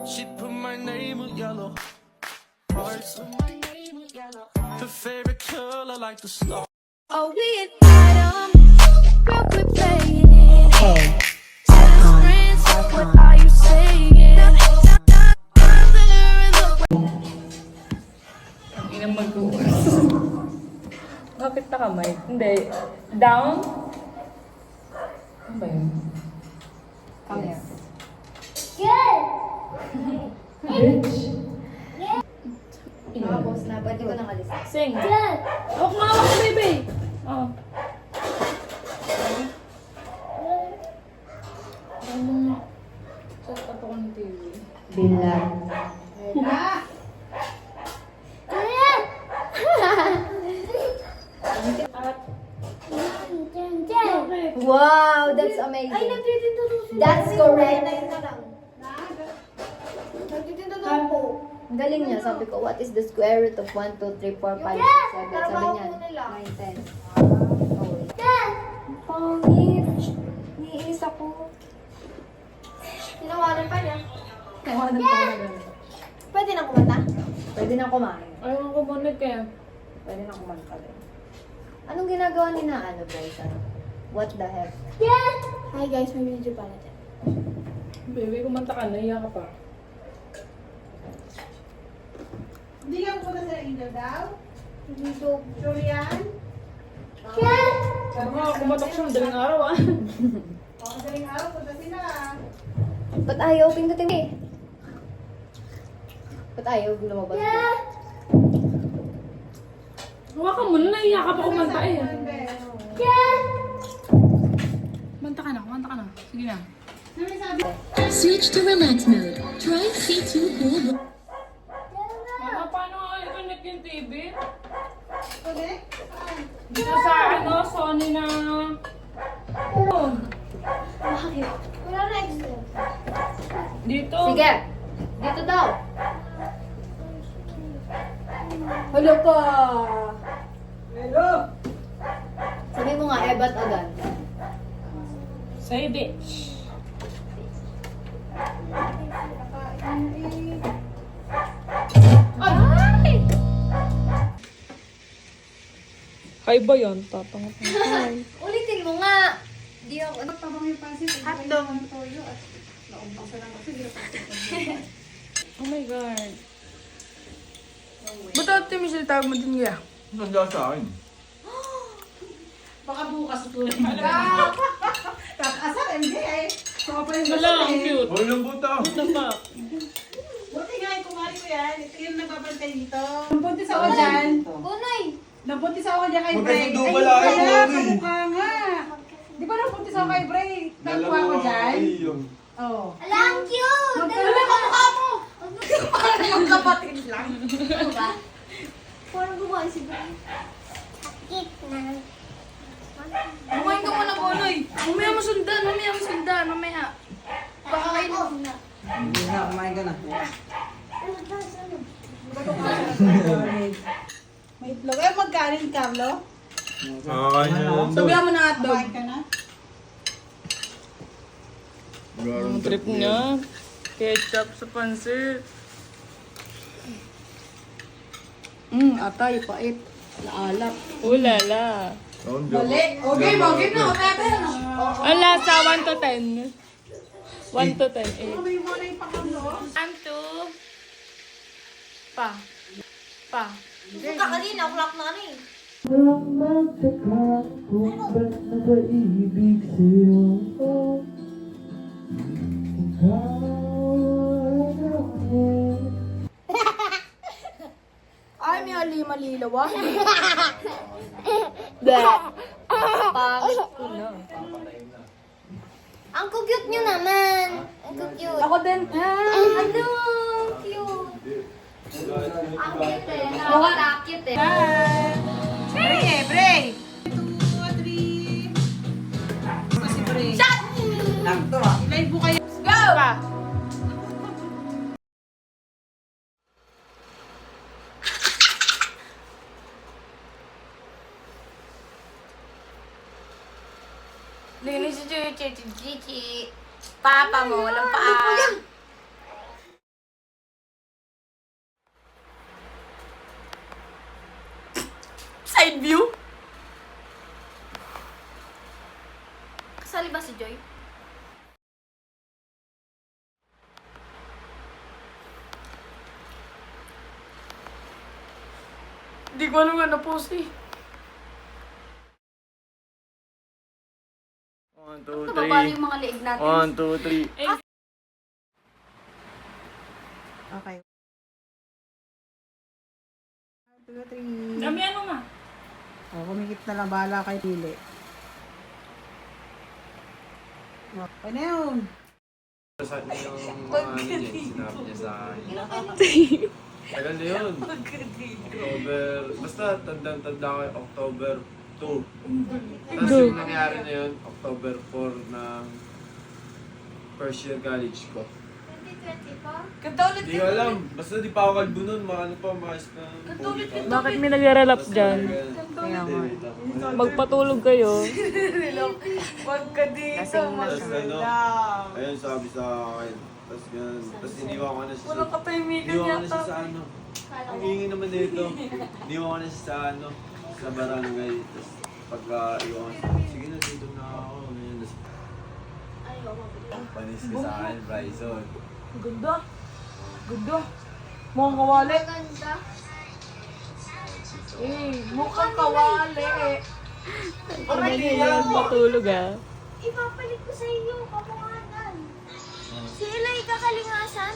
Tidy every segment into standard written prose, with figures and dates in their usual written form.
She put my name with yellow hearts. Her favorite color like the star. Oh, we invite 'em. Girl, quit playing it. Hey, Just friends, what are you saying? Ang inang mag-uwas. Bakit nakamay? Hindi. Down? Ano ba yun? come here. Bitch. Tapos na, pwede ko nang alisin. Sing. Hawak mo, hawak mo, baby. Oh. Set up ako ng TV. Bilang. Wow, that's amazing. That's correct. Ang galing niya, sabi ko, what is the square root of 1, 2, 3, 4, 5, 6, 7? Sabi niya, 9, 10. Pangit. Niinis ako. Tinawanan pa niya. Tawanan ko na ganun. Pwede na kumanta? Pwede na kumain. Ayaw ko bunig kaya. Pwede na kumanta din. Anong ginagawa ni na ano, guys? Ano? What the heck? Hi guys, may video pala dyan. Baby, kumanta ka na, iyak ka pa. Hindi ka pupunta sa Angel daw? Dito. Julian? Mga kumatak siya madaling araw ah. O, madaling araw, punta sila. Ba't ayaw pindutin eh? Ba't ayaw lumabas? Hawakan mo na, naiyak ka pa kumanta eh. Kumanta ka na. Sige na. Switch to relax mode. Try C2 Gold. Mama, paano nga i-connect yung TV? Ulit? Dito sa Sony na... Oh, Wala na extra. dito. Sige! Dito daw! Hello ka! Hello? Sabi mo nga, ebat agad. Say bitch. Ay! Hi ba yun? Tatanga pa. Hi. Ulitin mo nga! Di ako... Hotdog. Oh my God. Ba't ate Michelle tawag mo din niya? Nanda sa akin. Baka bukas tulad mo. Asal, hindi eh. Sobrang yung Wala, ang cute. Hoy, lang buta. What the fuck? Buti nga, kumari ko yan. Ito yung nagbabantay dito. Nabuntis ako dyan. Bunay! Nabuntis ako dyan kay Bray. Magkasundo pala kayo, Kaya, Mori. kamukha nga. Di ba nabuntis ako kay Bray? Nagkuha ko dyan. Oo. Ala, ang cute! Wala ka mukha mo! Parang yung kapatid lang. Ano ba? Parang gumawa si Brian. Cute na. Kumain ka muna, Bonoy. Mamaya mo sundan. Mamaya. Baka kayo na. Hindi na, kumain ka na. May itlog. Eh, magkanin, Carlo? Nakakain na lang daw. Sabihan mo na hotdog. Kumain ka na? Ang trip niya. Ketchup sa pansit. Atay, pait. Naalap. Ulala. Mali. Okay, bagay na. Otete. Ang lasa, 1 to 10. 1 to 10, 8. May muna yung pakalo. 1, 2. Pa. Gusto ka kanina, clock na ano eh. Ay, may malilawa. Pangit ko na. Ang cute nyo naman. Ang cute. Ako din. Ano? Cute. Ang cute eh. Nakakakit eh. Bray, Bray. 2, 3. Kasi Bray. Shut! Lang to ah. Live mo kayo. Go! Pa. Linis si Chichi. Papa mo, walang paa. Side view? Kasali ba si Joy? Hindi ko alam nga na-post eh. 1, 2, Nababali yung mga leeg natin. 1, 2, 3. Okay. 1, 2, 3. Damihan mo ma. Kumikit na lang. Bahala kay pili. Okay na yun. Sa yung sinabi niya sa akin. Tagal na yun. October, basta tanda ko yung October 2. Tapos yung nangyari na yun, October 4 ng first year college ko. 2024? Kanta ulit Hindi ko alam, basta di pa ako kalbo nun, maano pa, maayos na. Bakit may nag-relap dyan? Magpatulog kayo. Wag ka dito. Tapos ano, ayun sabi sa akin. Tapos ganun, tapos iniwan ko na siya Walang katahimikan iniwan ko na siya yata. sa ano. Ang hingi naman dito. Iniwan ko na siya sa ano, sa barangay. Tapos pagka iwan ko, sige na dito na ako. Ganyan, tapos panis ka sa akin, Bryson. Ganda. Ganda. Mukhang kawali. Maganda. Mukhang kawali. Hindi matulog ah. Ipapalit ko sa inyo, kamukhanan. Si Eli kakalingasan?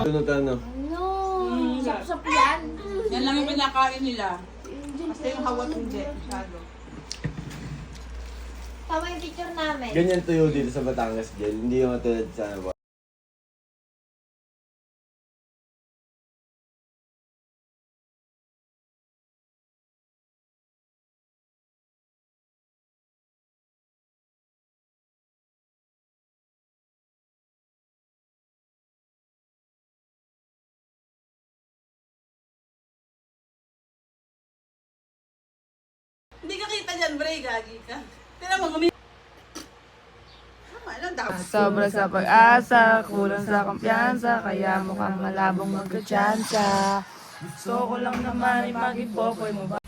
Sunod ano? No. Sap-sap yan. Yan lang yung pinakain nila. Basta yung hawat hindi. Masyado. Tama yung picture namin. Ganyan tuyo dito sa Batangas, Jel. Hindi yung tulad sa ano. Hindi ka kita dyan, Bray. Gagi ka. Tira mo, gumi... Tama lang daw. Sobra sa pag-asa, kulang sa kumpiyansa, kaya mukhang malabong magkatsansa. Gusto ko lang naman ipag-ipopoy mo ba?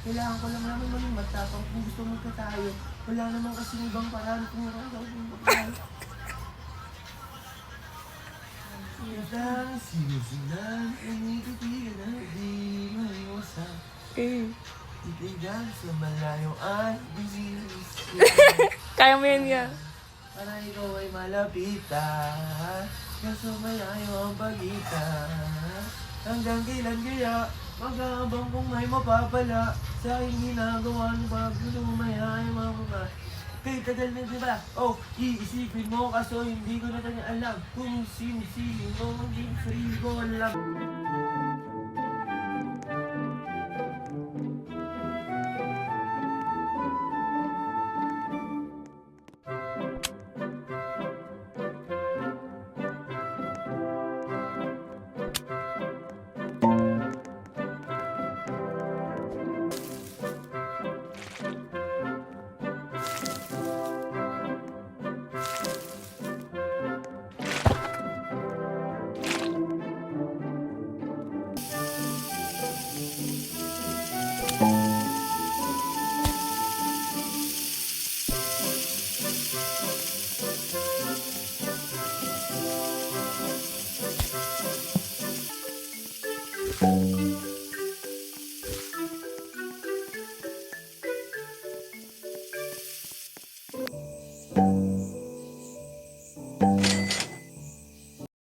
Kailangan ko lang naman maging matapang kung gusto magkatayo. Wala naman kasi ibang paraan kung magkatayo. Ang sinusunan, umikitigan na di maiwasan. Titigan sa malayong at bisis. Kaya mo yun nga. Para ikaw ay malapitan, kaso malayo ang pagitan. Hanggang kailan kaya mag-aabang kung may mapapala sa aking ginagawa ng paggulo maya ay mamama. Kay tagal na diba? Oh, iisipin mo kaso hindi ko na kanya alam kung sinisili mo maging sarili ko alam.